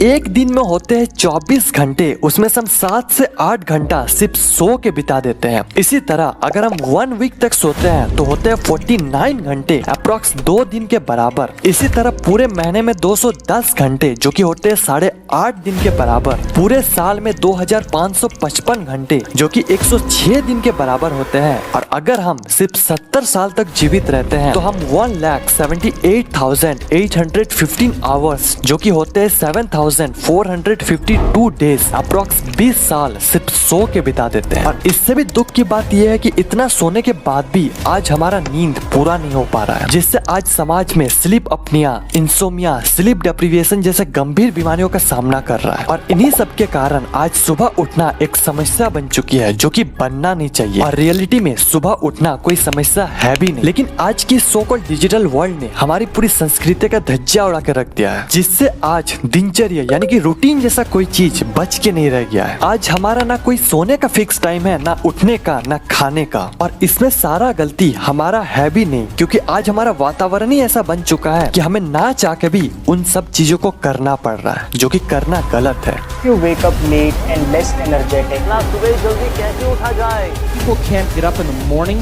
एक दिन में होते हैं 24 घंटे, उसमें से हम 7 से 8 घंटा सिर्फ सो के बिता देते हैं। इसी तरह अगर हम 1 वीक तक सोते हैं तो होते हैं 49 घंटे, अप्रोक्स 2 दिन के बराबर। इसी तरह पूरे महीने में 210 घंटे जो कि होते हैं 8.5 दिन के बराबर। पूरे साल में 2555 घंटे जो कि 106 दिन के बराबर होते हैं। और अगर हम सिर्फ 70 साल तक जीवित रहते हैं तो हम 1,78,815 आवर्स जो कि होते हैं 7,452 डेज, अप्रोक्स 20 साल सिर्फ सो के बिता देते हैं। और इससे भी दुख की बात यह है कि इतना सोने के बाद भी आज हमारा नींद पूरा नहीं हो पा रहा है, जिससे आज समाज में स्लीप अपनिया, इंसोमिया, स्लीप डेप्रिवेशन जैसे गंभीर बीमारियों का सामना कर रहा है। और इन्हीं सब के कारण आज सुबह उठना एक समस्या बन चुकी है जो कि बनना नहीं चाहिए। और रियलिटी में सुबह उठना कोई समस्या है भी नहीं, लेकिन आज की सो कॉल्ड डिजिटल वर्ल्ड ने हमारी पूरी संस्कृति का धज्जिया उड़ा के रख दिया है, जिससे आज दिनचर्या यानी कि रूटीन जैसा कोई चीज बच के नहीं रह गया है। आज हमारा ना कोई सोने का फिक्स टाइम है, ना उठने का, ना खाने का। और इसमें सारा गलती हमारा है भी नहीं, क्योंकि आज हमारा वातावरण ही ऐसा बन चुका है कि हमें ना चाह के भी उन सब चीजों को करना पड़ रहा है, जो कि करना गलत है। You wake up late and less energetic. ना सुबह जल्दी कैसे उठा जाए? People can't get up in the morning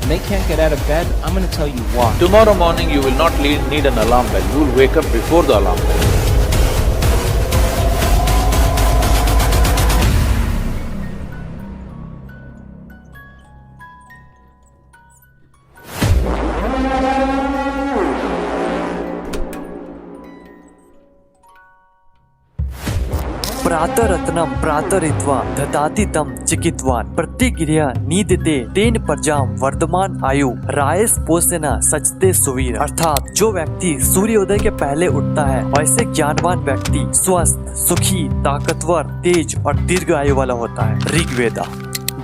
and they can't get out of bed. I'm going to tell you why. Tomorrow morning you will not need an alarm bell. You will wake up before the alarm bell. प्रातरत्नम प्रातरित्वा ददाति तम चिकित्वान प्रतिक्रिया नीदते तेन प्रजाम वर्धमान आयु rice पोसेना सचते Suvir. अर्थात जो व्यक्ति सूर्योदय के पहले उठता है वैसे ज्ञानवान व्यक्ति स्वस्थ, सुखी, ताकतवर, तेज और दीर्घ आयु वाला होता है। ऋग्वेदा।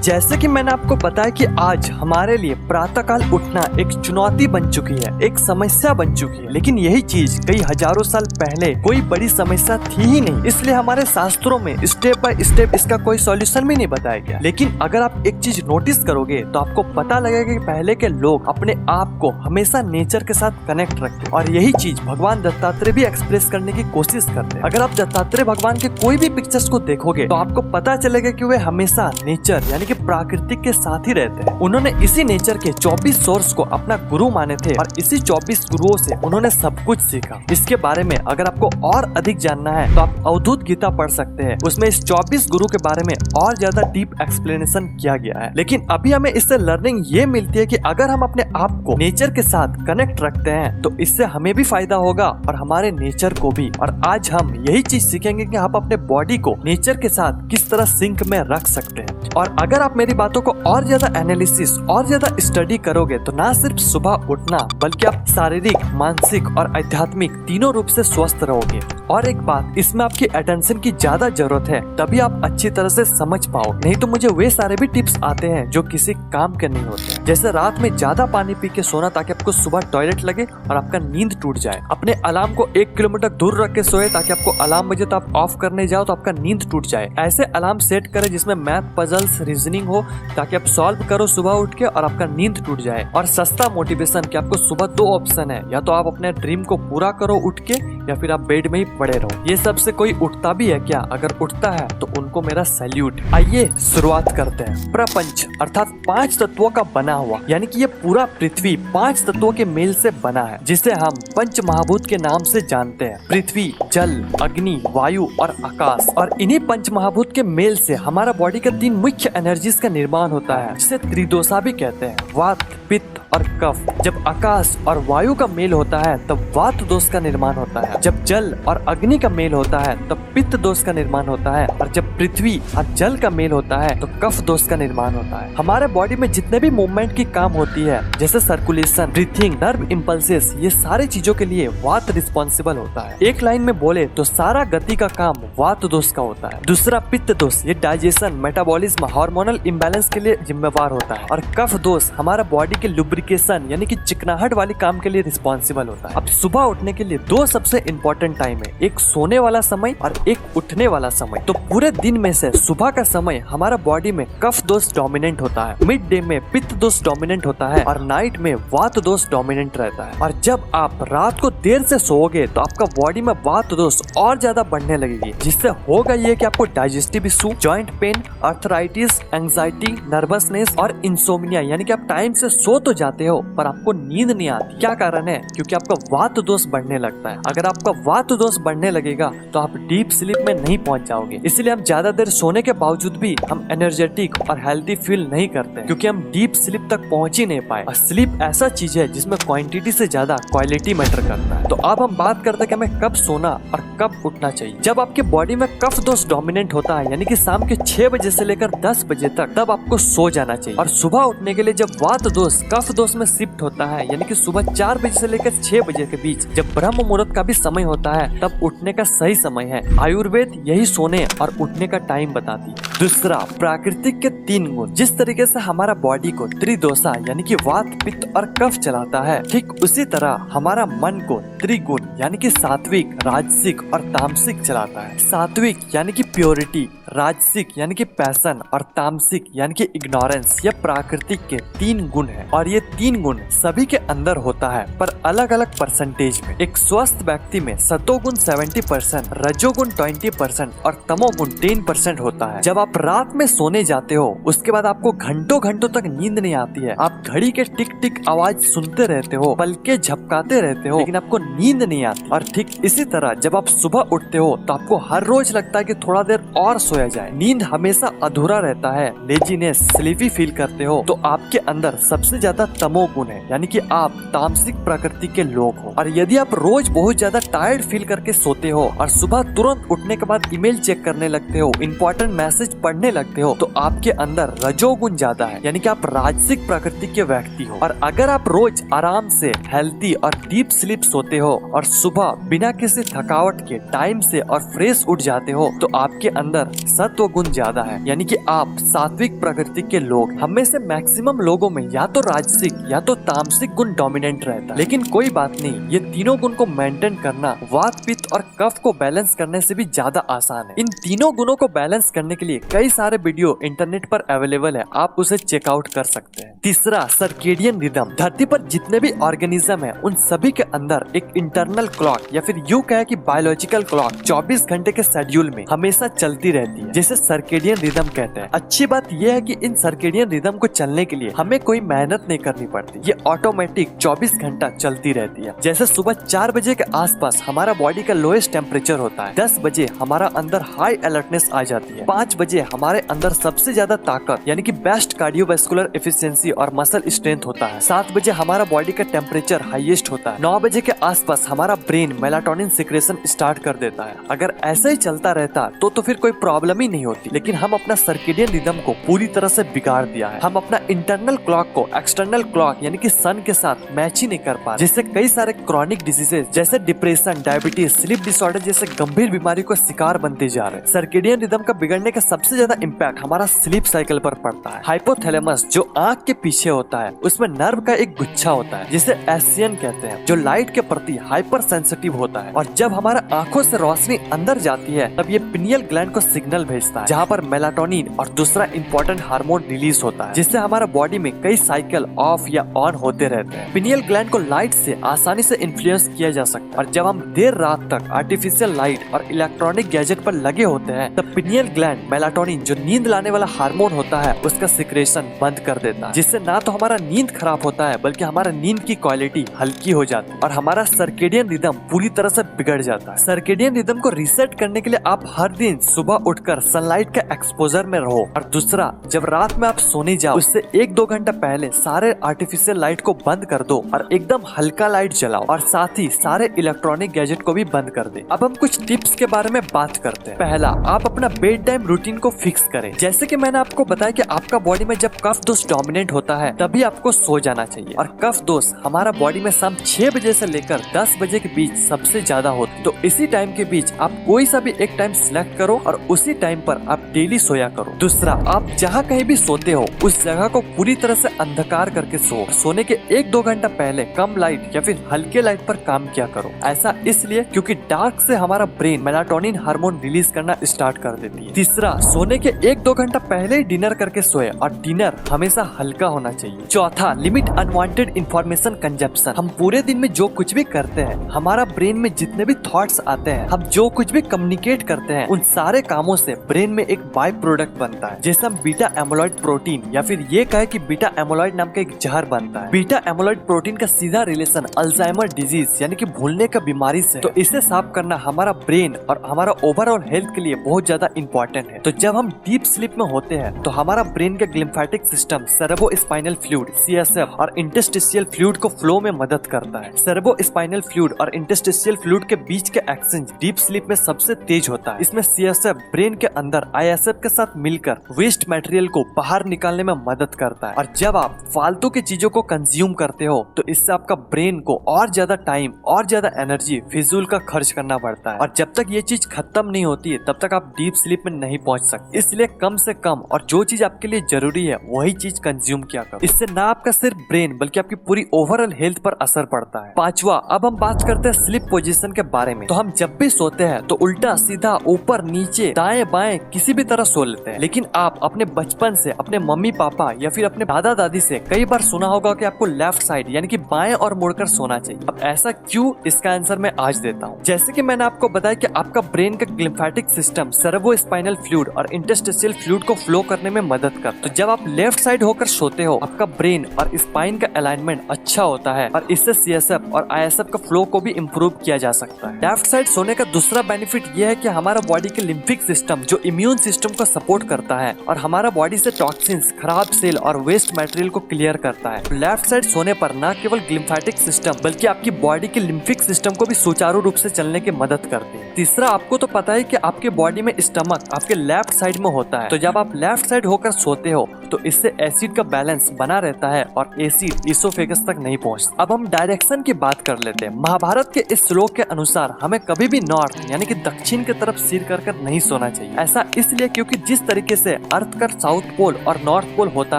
जैसे कि मैंने आपको बताया कि आज हमारे लिए प्रातःकाल उठना एक चुनौती बन चुकी है, एक समस्या बन चुकी है, लेकिन यही चीज कई हजारों साल पहले कोई बड़ी समस्या थी ही नहीं। इसलिए हमारे शास्त्रों में स्टेप बाय स्टेप इसका कोई सॉल्यूशन भी नहीं बताया गया। लेकिन अगर आप एक चीज नोटिस करोगे तो आपको पता लगेगा कि पहले के लोग अपने आप को हमेशा नेचर के साथ कनेक्ट रखते, और यही चीज भगवान दत्तात्रेय भी एक्सप्रेस करने की कोशिश करते हैं। अगर आप दत्तात्रेय भगवान के कोई भी पिक्चर्स को देखोगे तो आपको पता चलेगा कि वे हमेशा नेचर यानी कि प्राकृतिक के साथ ही रहते हैं। उन्होंने इसी नेचर के 24 सोर्स को अपना गुरु माने थे और इसी 24 गुरुओं से उन्होंने सब कुछ सीखा। इसके बारे में अगर आपको और अधिक जानना है तो आप अवधूत गीता पढ़ सकते हैं, उसमें इस 24 गुरु के बारे में और ज्यादा डीप एक्सप्लेनेशन किया गया है। लेकिन अभी हमें इससे लर्निंग ये मिलती है कि अगर हम अपने आप को नेचर के साथ कनेक्ट रखते हैं तो इससे हमें भी फायदा होगा और हमारे नेचर को भी। और आज हम यही चीज सीखेंगे कि आप अपने बॉडी को नेचर के साथ किस तरह सिंक में रख सकते हैं। और अगर आप मेरी बातों को और ज्यादा एनालिसिस और ज्यादा स्टडी करोगे तो ना सिर्फ सुबह उठना बल्कि आप शारीरिक, मानसिक और आध्यात्मिक तीनों रूप से स्वस्थ रहोगे। और एक बात, इसमें आपकी अटेंशन की ज्यादा जरूरत है, तभी आप अच्छी तरह से समझ पाओ। नहीं तो मुझे वे सारे भी टिप्स आते हैं जो किसी काम के नहीं होते, जैसे रात में ज्यादा पानी पी के सोना ताकि आपको सुबह टॉयलेट लगे और आपका नींद टूट जाए। अपने अलार्म को 1 किलोमीटर दूर रख के सोए ताकि आपको अलार्म बजे तो आप ऑफ करने जाओ तो आपका नींद टूट जाए। ऐसे अलार्म सेट करें जिसमें मैथ, पजल्स, रीजनिंग हो ताकि आप सॉल्व करो सुबह उठ के और आपका नींद टूट जाए। और सस्ता मोटिवेशन कि आपको सुबह 2 ऑप्शन है, या तो आप अपने ड्रीम को पूरा करो उठ के, या फिर आप बेड में ही पड़े रहो। ये सब से कोई उठता भी है क्या? अगर उठता है तो उनको मेरा सैल्यूट। आइए शुरुआत करते हैं। प्रपंच अर्थात 5 तत्वों का बना हुआ, यानी कि ये पूरा पृथ्वी 5 तत्वों के मेल से बना है, जिसे हम पंच महाभूत के नाम से जानते हैं। पृथ्वी, जल, अग्नि, वायु और आकाश। और इन्हीं पंच महाभूत के मेल से हमारा बॉडी का 3 मुख्य एनर्जीज का निर्माण होता है, जिसे त्रिदोषा भी कहते हैं, वात, पित्त और कफ। जब आकाश और वायु का मेल होता है तब वात दोष का निर्माण होता है। जब जल और अग्नि का मेल होता है तब पित्त दोष का निर्माण होता है। और जब पृथ्वी और जल का मेल होता है तो कफ दोष का निर्माण होता है। हमारे बॉडी में जितने भी मूवमेंट की काम होती है, जैसे सर्कुलेशन, ब्रीथिंग, नर्व इम्पल्सेस, ये सारी चीजों के लिए वात रिस्पॉन्सिबल होता है। एक लाइन में बोले तो सारा गति का काम वात दोष का होता है। दूसरा पित्त दोष, ये डाइजेशन, मेटाबॉलिज्म, हार्मोनल इम्बैलेंस के लिए जिम्मेवार होता है। और कफ दोष हमारा बॉडी के लुब्रिकेशन यानी कि चिकनाहट वाली काम के लिए रिस्पॉन्सिबल होता है। अब सुबह उठने के लिए 2 सबसे इम्पोर्टेंट टाइम है, एक सोने वाला समय और एक उठने वाला समय। तो पूरे दिन में से सुबह का समय हमारा बॉडी में कफ दोष डोमिनेंट होता है, मिड डे में पित्त दोष डोमिनेंट होता है और नाइट में वात दोष डोमिनेंट रहता है। और जब आप रात को देर से सोओगे तो आपका बॉडी में वात दोष और ज्यादा बढ़ने लगेगी, जिससे होगा ये कि आपको digestive issue, joint pain, arthritis, anxiety, nervousness और इंसोम्निया, यानी कि आप टाइम से सो तो जाते हो पर आपको नींद नहीं आती। क्या कारण है? क्योंकि आपका वात दोष बढ़ने लगता है। अगर आपका वात दोष बढ़ने लगेगा तो आप डीप स्लीप में नहीं पहुंच जाओगे। इसलिए हम ज्यादा देर सोने के बावजूद भी हम एनर्जेटिक और हेल्थी फील नहीं करते, क्योंकि हम डीप स्लीप तक पहुंच ही नहीं पाए। और स्लीप ऐसा चीज है जिसमें क्वांटिटी से ज्यादा क्वालिटी मैटर करता है। तो अब हम बात करते हैं कि हमें कब सोना और कब उठना चाहिए। जब आपके बॉडी में कफ दोष डोमिनेंट होता है, यानी कि शाम के 6 बजे से लेकर 10 बजे तक, तब आपको सो जाना चाहिए। और सुबह उठने के लिए जब वात दोष कफ दोष में शिफ्ट होता है, यानी कि सुबह 4 बजे से लेकर 6 बजे के बीच, जब ब्रह्म मुहूर्त का भी समय होता है, तब उठने का सही समय है। आयुर्वेद यही सोने और उठने का टाइम बताती है। दूसरा, प्राकृतिक के 3 गुण। जिस तरीके से हमारा बॉडी को त्रिदोषा यानी कि वात, पित्त और कफ चलाता है, ठीक उसी तरह हमारा मन को त्रिगुण यानी कि सात्विक, राजसिक और तामसिक चलाता है। सात्विक यानी कि प्योरिटी, राजसिक यानी कि पैशन और तामसिक यानी कि इग्नोरेंस, यह प्राकृतिक के 3 गुण हैं। और ये 3 गुण सभी के अंदर होता है, पर अलग अलग परसेंटेज में। एक स्वस्थ व्यक्ति में सतोगुण 70%, रजोगुण 20% और तमोगुण 10% होता है। जब आप रात में सोने जाते हो, उसके बाद आपको घंटों घंटों तक नींद नहीं आती है। आप घड़ी के टिक टिक आवाज सुनते रहते हो, पलके झपकाते रहते हो, लेकिन आपको नींद नहीं आती। और ठीक इसी तरह जब आप सुबह उठते हो तो आपको हर रोज लगता है कि थोड़ा देर और सोया जाए। नींद हमेशा अधूरा रहता है, लेजीनेस, स्लीपी फील करते हो, तो आपके अंदर सबसे ज्यादा तमोगुण है, यानी कि आप तामसिक प्रकृति के लोग हो। और यदि आप रोज बहुत ज्यादा टायर्ड फील करके सोते हो और सुबह तुरंत उठने के बाद ईमेल चेक करने लगते हो, इंपॉर्टेंट मैसेज पढ़ने लगते हो, तो आपके अंदर रजोगुण ज्यादा है, यानी कि आप राजसिक प्रकृति के व्यक्ति हो। और अगर आप रोज आराम से हेल्थी और डीप स्लीप सोते हो और सुबह बिना किसी थकावट के टाइम से और फ्रेश उठ जाते हो, तो आपके अंदर सत्व गुण ज्यादा है, यानी कि आप सात्विक प्रकृति के लोग। हम में से मैक्सिमम लोगों में या तो राजसिक या तो तामसिक गुण डोमिनेंट रहता है। लेकिन कोई बात नहीं, ये तीनों गुण को मेंटेन करना वात, पित्त और कफ को बैलेंस करने से भी ज्यादा आसान है। इन तीनों गुणों को बैलेंस करने के लिए कई सारे वीडियो इंटरनेट पर अवेलेबल है, आप उसे चेकआउट कर सकते हैं। तीसरा, सर्केडियन रिदम। धरती पर जितने भी ऑर्गेनिज्म है, उन सभी के अंदर एक इंटरनल क्लॉक या फिर यूं कहे कि बायोलॉजिकल क्लॉक 24 घंटे के शेड्यूल में हमेशा चलती रहती है, जिसे सर्केडियन रिदम कहते हैं। अच्छी बात यह है कि इन सर्केडियन रिदम को चलने के लिए हमें कोई मेहनत नहीं करनी पड़ती, ये ऑटोमेटिक 24 घंटा चलती रहती है। जैसे सुबह 4 बजे के आसपास हमारा बॉडी का लोएस्ट टेम्परेचर होता है, 10 बजे हमारा अंदर हाई अलर्टनेस आ जाती है, 5 बजे हमारे अंदर सबसे ज्यादा ताकत यानी कि बेस्ट कार्डियोवैस्कुलर एफिशिएंसी और मसल स्ट्रेंथ होता है, 7 बजे हमारा बॉडी का टेम्परेचर हाईएस्ट होता है, 9 बजे के आसपास हमारा ब्रेन मेलाटोनिन सिक्रेशन स्टार्ट कर देता है। अगर ऐसे ही चलता रहता तो फिर कोई प्रॉब्लम ही नहीं होती। लेकिन हम अपना सर्केडियन रिदम को पूरी तरह से बिगाड़ दिया है। हम अपना इंटरनल क्लॉक को एक्सटर्नल क्लॉक यानी कि सन के साथ मैच ही नहीं कर पा, जिससे कई सारे क्रॉनिक डिजीजेस जैसे डिप्रेशन, डायबिटीज, स्लीप डिसऑर्डर जैसे गंभीर बीमारी को शिकार बनते जा रहे हैं। सर्केडियन रिदम का बिगड़ने का सबसे ज्यादा इम्पैक्ट हमारा स्लीप साइकिल पर पड़ता है। हाइपोथैलेमस जो आंख के पीछे होता है, उसमें नर्व का एक गुच्छा होता है जिसे एसियन कहते हैं, जो लाइट के प्रति हाइपर सेंसिटिव होता है। और जब हमारा आंखों से रोशनी अंदर जाती है, तब ये पिनियल ग्लैंड को सिग्नल भेजता है, जहाँ पर मेलाटोनिन और दूसरा इंपॉर्टेंट हार्मोन रिलीज होता है, जिससे हमारा बॉडी में कई साइकिल ऑफ या ऑन होते रहते हैं। पिनियल ग्लैंड को लाइट से आसानी से इन्फ्लुएंस किया जा सकता है, और जब हम देर रात तक आर्टिफिशियल लाइट और इलेक्ट्रॉनिक गैजेट पर लगे होते हैं, तब पिनियल ग्लैंड मेलाटोनिन जो नींद लाने वाला हार्मोन होता है, उसका सिक्रेशन बंद कर देता है, जिससे ना तो हमारा नींद खराब होता है, बल्कि हमारा नींद की क्वालिटी हल्की हो जाती है और हमारा सर्केडियन रिदम पूरी तरह से बिगड़ जाता है। सर्केडियन रिदम को रीसेट करने के लिए आप हर दिन सुबह उठकर सनलाइट के एक्सपोजर में रहो। और दूसरा, जब रात में आप सोने जाओ, उससे 1-2 घंटा पहले सारे आर्टिफिशियल लाइट को बंद कर दो और एकदम हल्का लाइट जलाओ, और साथ ही सारे इलेक्ट्रॉनिक गैजेट को भी बंद कर दे। अब हम कुछ टिप्स के बारे में बात करते हैं। पहला, आप अपना बेड टाइम रूटीन को फिक्स करें। जैसे कि मैंने आपको बताया कि आपका बॉडी में जब कफ दोष डोमिनेंट होता है, तभी आपको सो जाना चाहिए। और कफ दोष हमारा बॉडी में शाम 6 बजे से लेकर 10 बजे के बीच सबसे ज्यादा होता है। तो इसी टाइम के बीच आप कोई सा भी एक टाइम सिलेक्ट करो और उसी टाइम पर आप डेली सोया करो। दूसरा, आप जहाँ कहीं भी सोते हो उस जगह को पूरी तरह से अंधकार करके सोने के 1-2 घंटा पहले कम लाइट या फिर हल्के लाइट पर काम किया करो। ऐसा इसलिए क्योंकि डार्क से हमारा ब्रेन मेलाटोनिन हार्मोन रिलीज करना स्टार्ट कर देती है। तीसरा, सोने के 1-2 घंटा पहले ही डिनर करके सोए और डिनर हमेशा हल्का होना चाहिए। चौथा, लिमिट अनवांटेड इंफॉर्मेशन कंजप्शन। हम पूरे दिन में जो कुछ भी करते हैं, हमारा ब्रेन में जितने भी थॉट्स आते हैं, हम जो कुछ भी कम्युनिकेट करते हैं, उन सारे कामों से ब्रेन में एक बाय प्रोडक्ट बनता है जैसे हम बीटा एमोलॉइड प्रोटीन या फिर ये कहे कि बीटा एमोलॉइड नाम का एक जहर बनता है। बीटा एमोलॉइड प्रोटीन का सीधा रिलेशन अल्जाइमर डिजीज यानी कि भूलने का बीमारी से। तो इसे साफ करना हमारा ब्रेन और हमारा ओवरऑल हेल्थ के लिए बहुत ज्यादा इंपॉर्टेंट है। तो जब हम डीप स्लीप में होते हैं तो हमारा ब्रेन का lymphatic system cerebrospinal fluid CSF और इंटरस्टिशियल फ्लूइड को फ्लो में मदद करता है। सेरेब्रोस्पाइनल फ्लूइड और इंटरस्टिशियल फ्लूइड के बीच का एक्सचेंज डीप स्लीप में सबसे तेज होता है। इसमें CSF ब्रेन के अंदर ISF के साथ मिलकर वेस्ट मटेरियल को बाहर निकालने में मदद करता है। और जब आप फालतू की चीजों को कंज्यूम करते हो तो इससे आपका ब्रेन को और ज्यादा टाइम और ज्यादा एनर्जी फिजूल का खर्च करना पड़ता है। और जब तक ये चीज खत्म नहीं होती है तब तक आप डीप स्लीप में नहीं पहुंच सकते। इसलिए कम से कम और जो चीज आपके लिए जरूरी है वही चीज कंज्यूम किया करो। इससे ना आपका सिर्फ ब्रेन बल्कि आपकी पूरी ओवरऑल हेल्थ पर असर पड़ता है। पांचवा, अब हम बात करते हैं स्लीप पोजीशन के बारे में। तो हम जब भी सोते हैं तो उल्टा सीधा ऊपर नीचे दाएं बाएं किसी भी तरह सो लेते हैं। लेकिन आप अपने बचपन से अपने मम्मी पापा या फिर अपने दादा दादी से कई बार सुना होगा कि आपको लेफ्ट साइड यानी कि बाएं और मुड़कर सोना चाहिए। अब ऐसा क्यों, इसका आंसर मैं आज देता हूँ। जैसे कि मैंने आपको बताया कि आपका ब्रेन का लिम्फेटिक सिस्टम सेरेब्रोस्पाइनल फ्लूइड और इंटरस्टिशियल फ्लूइड को फ्लो करने में मदद करता है। तो जब आप लेफ्ट साइड होकर सोते हो आपका ब्रेन और स्पाइन का अलाइनमेंट अच्छा होता है और इससे CSF और ISF का फ्लो को भी इम्प्रूव किया जा सकता है। लेफ्ट साइड सोने का दूसरा बेनिफिट यह है कि हमारा बॉडी के लिम्फिक सिस्टम जो इम्यून सिस्टम को सपोर्ट करता है और हमारा बॉडी से टॉक्सिन्स, खराब सेल और वेस्ट मटेरियल को क्लियर करता है। लेफ्ट साइड सोने पर न केवल लिम्फेटिक सिस्टम बल्कि आपकी बॉडी के लिम्फिक सिस्टम को भी सुचारू रूप से चलने की मदद करती है। तीसरा, आपको तो पता है कि आपके बॉडी में स्टमक आपके लेफ्ट साइड में होता है। तो जब आप लेफ्ट साइड होकर सोते हो तो इससे एसिड का बैलेंस बना रहता है और एसिड इसोफेगस तक नहीं पहुंचता। अब हम डायरेक्शन की बात कर लेते हैं। महाभारत के इस श्लोक के अनुसार हमें कभी भी नॉर्थ यानी कि दक्षिण की तरफ सिर कर नहीं सोना चाहिए। ऐसा इसलिए क्योंकि जिस तरीके से अर्थ का साउथ पोल और नॉर्थ पोल होता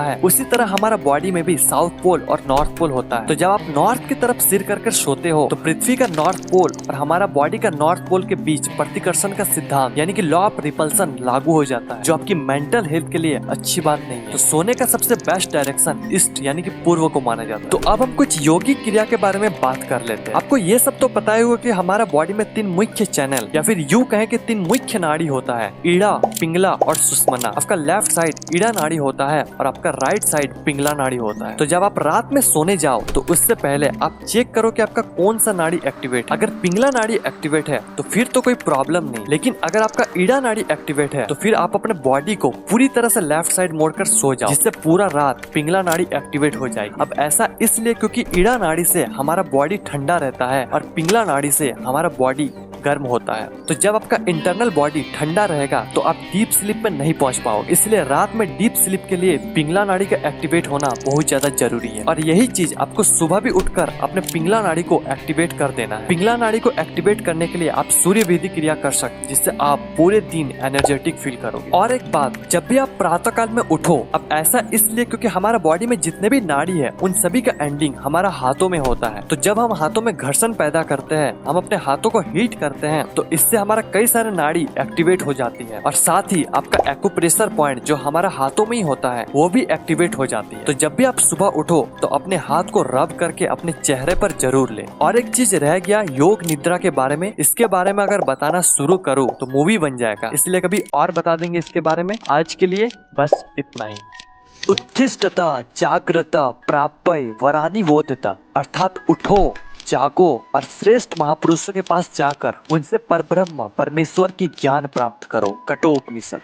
है उसी तरह हमारा बॉडी में भी साउथ पोल और नॉर्थ पोल होता है। तो जब आप नॉर्थ की तरफ सिर कर सोते हो तो पृथ्वी का नॉर्थ पोल और हमारा बॉडी का नॉर्थ पोल के बीच प्रतिकर्षण का सिद्धांत यानी कि लॉ ऑफ रिपल्सन लागू हो जाता है, जो आपकी मेंटल हेल्थ के लिए अच्छी बात नहीं है। तो सोने का सबसे बेस्ट डायरेक्शन ईस्ट यानी कि पूर्व को माना जाता है। तो अब हम कुछ यौगिक क्रिया के बारे में बात कर लेते हैं। आपको ये सब तो पता ही होगा कि हमारा बॉडी में 3 मुख्य चैनल या फिर यूं कहें कि 3 मुख्य नाड़ी होता है, ईड़ा, पिंगला और सुषुम्ना। आपका लेफ्ट साइड ईड़ा नाड़ी होता है और आपका राइट साइड पिंगला नाड़ी होता है। तो जब आप रात में सोने जाओ तो उससे पहले आप चेक करो कि आपका कौन सा नाड़ी एक्टिवेट। अगर पिंगला नाड़ी एक्टिवेट है तो फिर तो कोई प्रॉब्लम नहीं, लेकिन अगर आपका ईड़ा नाड़ी एक्टिवेट है तो फिर आप अपने बॉडी को पूरी तरह से लेफ्ट साइड मोड़कर सो जाओ, जिससे पूरा रात पिंगला नाड़ी एक्टिवेट हो जाएगी। अब ऐसा इसलिए क्योंकि ईड़ा नाड़ी से हमारा बॉडी ठंडा रहता है और पिंगला नाड़ी से हमारा बॉडी गर्म होता है। तो जब आपका इंटरनल बॉडी ठंडा रहेगा तो आप डीप स्लीप में नहीं पहुंच पाओगे। इसलिए रात में डीप स्लीप के लिए पिंगला नाड़ी का एक्टिवेट होना बहुत ज्यादा जरूरी है। और यही चीज आपको सुबह भी उठकर अपने पिंगला नाड़ी को एक्टिवेट कर देना है। पिंगला नाड़ी को एक्टिवेट करने के लिए आप सूर्य विधि क्रिया कर सकते हैं, जिससे आप पूरे दिन एनर्जेटिक फील करोगे। और एक बात, जब भी आप प्रातः काल में उठो, अब ऐसा इसलिए क्योंकि हमारा बॉडी में जितने भी नाड़ी है उन सभी का एंडिंग हमारा हाथों में होता है। तो जब हम हाथों में घर्षण पैदा करते हैं, हम अपने हाथों को हीट करते हैं, तो इससे हमारा कई सारे नाड़ी एक्टिवेट हो जाती है और साथ ही आपका एक्यूप्रेशर पॉइंट जो हमारा हाथों में ही होता है वो भी एक्टिवेट हो जाती है। तो जब भी आप सुबह उठो तो अपने हाथ को रब करके अपने चेहरे पर जरूर ले। और एक चीज रह गया योग निद्रा के बारे में, इसके बारे में अगर बताना शुरू करूँ तो मूवी बन जाएगा, इसलिए कभी और बता देंगे इसके बारे में। आज के लिए बस इतना ही। उत्तिष्ठता जागृता प्राप्य वरानि वोदता, अर्थात उठो, जागो और श्रेष्ठ महापुरुषों के पास जाकर उनसे परब्रह्म परमेश्वर की ज्ञान प्राप्त करो। कठोपनिषद।